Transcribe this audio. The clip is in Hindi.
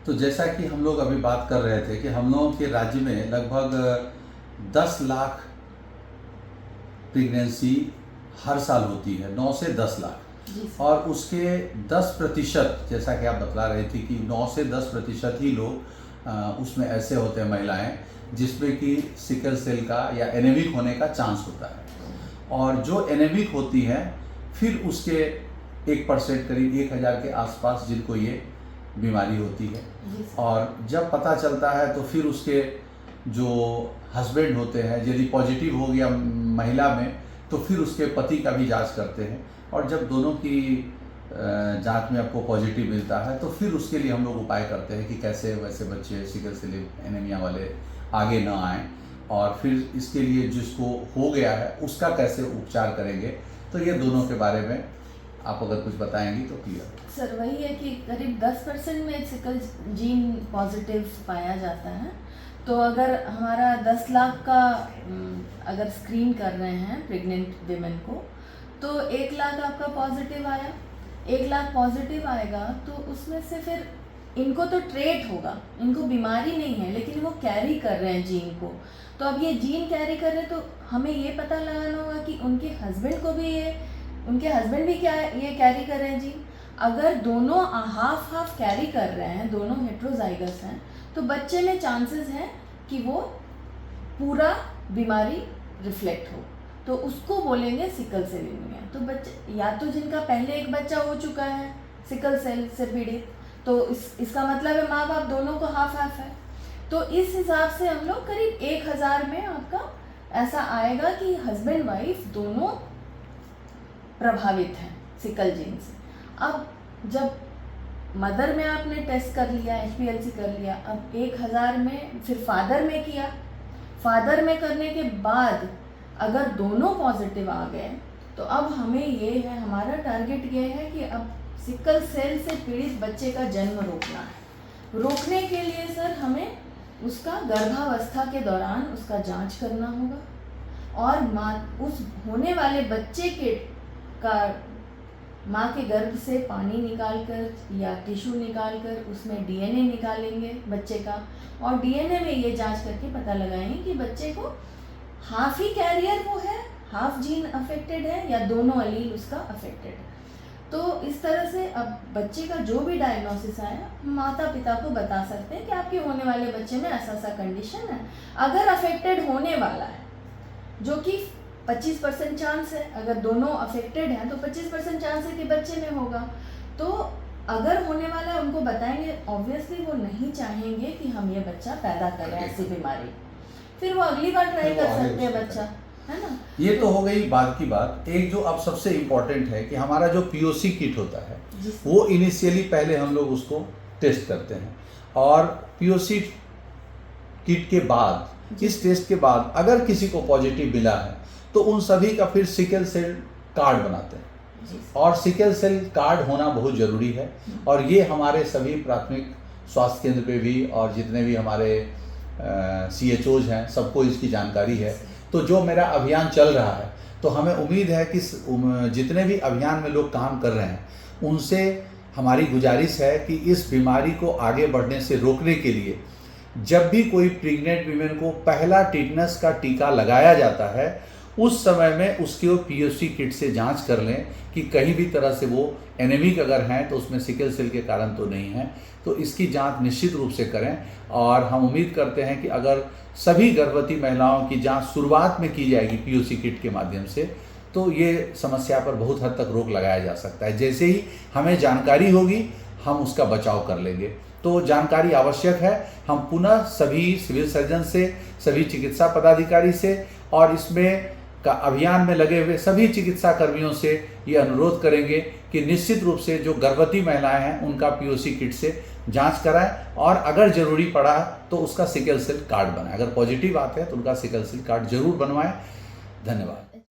तो जैसा कि हम लोग अभी बात कर रहे थे कि हम लोगों के राज्य में लगभग 10 लाख प्रेगनेंसी हर साल होती है, 9 से 10 लाख। और उसके 10% जैसा कि आप बतला रहे थे कि 9 से 10% ही लोग उसमें ऐसे होते हैं महिलाएं जिसमें कि सिकल सेल का या एनीमिक होने का चांस होता है। और जो एनीमिक होती हैं फिर उसके 1% करीब 1000 के आसपास जिनको ये बीमारी होती है। और जब पता चलता है तो फिर उसके जो हस्बैंड होते हैं, यदि पॉजिटिव हो गया महिला में तो फिर उसके पति का भी जांच करते हैं। और जब दोनों की जांच में आपको पॉजिटिव मिलता है तो फिर उसके लिए हम लोग उपाय करते हैं कि कैसे वैसे बच्चे सिकल सेल एनीमिया वाले आगे न आएँ, और फिर इसके लिए जिसको हो गया है उसका कैसे उपचार करेंगे। तो ये दोनों के बारे में आप अगर कुछ बताएंगी तो क्लियर। सर वही है कि करीब 10% में सिकल जीन पॉजिटिव पाया जाता है। तो अगर हमारा 10 लाख का अगर स्क्रीन कर रहे हैं प्रेग्नेंट विमेन को, तो 1 लाख आपका पॉजिटिव आया, 1 लाख पॉजिटिव आएगा तो उसमें से फिर इनको तो ट्रेट होगा, इनको बीमारी नहीं है लेकिन वो कैरी कर रहे हैं जीन को। तो अब ये जीन कैरी कर रहे हैं तो हमें ये पता लगाना होगा कि उनके हस्बैंड को भी उनके हस्बैंड भी क्या ये कैरी कर रहे हैं जीन। अगर दोनों हाफ कैरी कर रहे हैं, दोनों हेट्रोजाइगस हैं, तो बच्चे में चांसेस हैं कि वो पूरा बीमारी रिफ्लेक्ट हो, तो उसको बोलेंगे सिकल सेल एनीमिया। तो बच्चे या तो जिनका पहले एक बच्चा हो चुका है सिकल सेल से पीड़ित, तो इसका मतलब है माँ बाप दोनों को हाफ है। तो इस हिसाब से हम लोग करीब 1000 में आपका ऐसा आएगा कि हस्बैंड वाइफ दोनों प्रभावित हैं सिकल जीन से। अब जब मदर में आपने टेस्ट कर लिया, HPLC कर लिया, अब 1000 में फिर फादर में किया, फादर में करने के बाद अगर दोनों पॉजिटिव आ गए तो अब हमें ये है, हमारा टारगेट ये है कि अब सिकल सेल से पीड़ित बच्चे का जन्म रोकना है। रोकने के लिए सर हमें उसका गर्भावस्था के दौरान उसका जांच करना होगा, और उस होने वाले बच्चे का माँ के गर्भ से पानी निकालकर या टिश्यू निकालकर उसमें DNA निकालेंगे बच्चे का, और DNA में ये जांच करके पता लगाएंगे कि बच्चे को हाफ ही कैरियर वो है, हाफ जीन अफेक्टेड है या दोनों अलील उसका अफेक्टेड है। तो इस तरह से अब बच्चे का जो भी डायग्नोसिस आया माता पिता को बता सकते हैं कि आपके होने वाले बच्चे में ऐसा कंडीशन है। अगर अफेक्टेड होने वाला है, जो कि 25% चांस है, अगर दोनों अफेक्टेड हैं तो 25% चांस है कि बच्चे में होगा। तो अगर होने वाला है उनको बताएंगे, ऑब्वियसली वो नहीं चाहेंगे कि हम ये बच्चा पैदा करें ऐसी बीमारी, फिर वो अगली बार ट्राई कर सकते हैं बच्चा, है ना। ये तो हो गई बाद की बात। एक जो अब सबसे इम्पोर्टेंट है कि हमारा जो POC किट होता है वो इनिशियली पहले हम लोग उसको टेस्ट करते हैं, और POC किट के बाद, इस टेस्ट के बाद अगर किसी को पॉजिटिव मिला है तो उन सभी का फिर सिकल सेल कार्ड बनाते हैं, और सिकल सेल कार्ड होना बहुत ज़रूरी है। और ये हमारे सभी प्राथमिक स्वास्थ्य केंद्र पे भी और जितने भी हमारे CHOs हैं सबको इसकी जानकारी है। तो जो मेरा अभियान चल रहा है तो हमें उम्मीद है कि जितने भी अभियान में लोग काम कर रहे हैं उनसे हमारी गुजारिश है कि इस बीमारी को आगे बढ़ने से रोकने के लिए जब भी कोई प्रेग्नेंट वीमेन को पहला टिटनस का टीका लगाया जाता है उस समय में उसकी वो POC किट से जांच कर लें कि कहीं भी तरह से वो एनीमिक अगर हैं तो उसमें सिकल सेल के कारण तो नहीं है। तो इसकी जांच निश्चित रूप से करें, और हम उम्मीद करते हैं कि अगर सभी गर्भवती महिलाओं की जांच शुरुआत में की जाएगी POC किट के माध्यम से तो ये समस्या पर बहुत हद तक रोक लगाया जा सकता है। जैसे ही हमें जानकारी होगी हम उसका बचाव कर लेंगे। तो जानकारी आवश्यक है। हम पुनः सभी सिविल सर्जन से, सभी चिकित्सा पदाधिकारी से और इसमें का अभियान में लगे हुए सभी चिकित्सा कर्मियों से ये अनुरोध करेंगे कि निश्चित रूप से जो गर्भवती महिलाएं हैं उनका POC किट से जांच कराएं, और अगर जरूरी पड़ा तो उसका सिकल सेल कार्ड बनाएं। अगर पॉजिटिव आते हैं तो उनका सिकल सेल कार्ड जरूर बनवाएं। धन्यवाद।